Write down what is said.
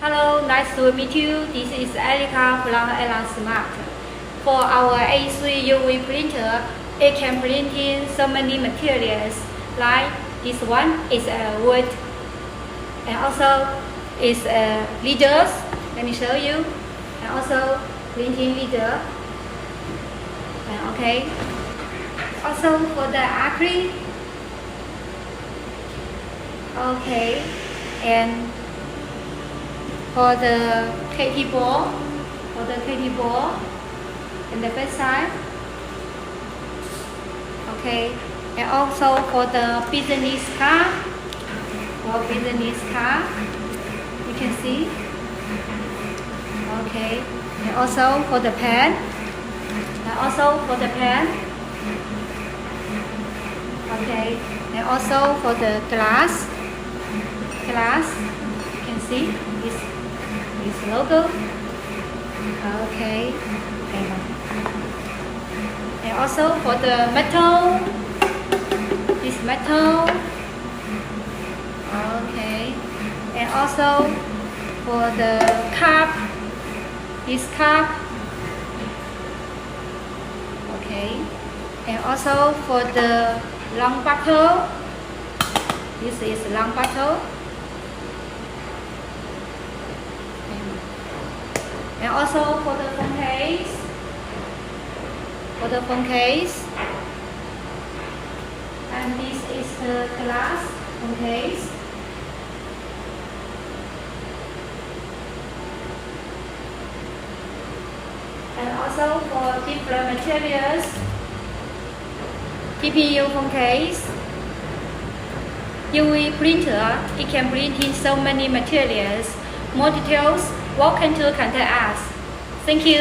Hello, nice to meet you. This is Erica from EraSmart. For our A3 UV printer, it can print in so many materials. Like this one is a wood, and also is a leaders. Let me show you. And also printing leader. And okay. Also for the acrylic. Okay, and for the KT ball, and the back side. Okay, and also for the business card, you can see. Okay, and also for the pen, Okay, and also for the glass, you can see this logo. Okay, and also for the metal, this metal. Okay, and also for the cup, this cup. Okay, and also for the long bottle, this is long bottle. And also for the phone case, and this is the glass phone case. And also for different materials, TPU phone case, UV printer, it can print in so many materials. More details, welcome to contact us. Thank you.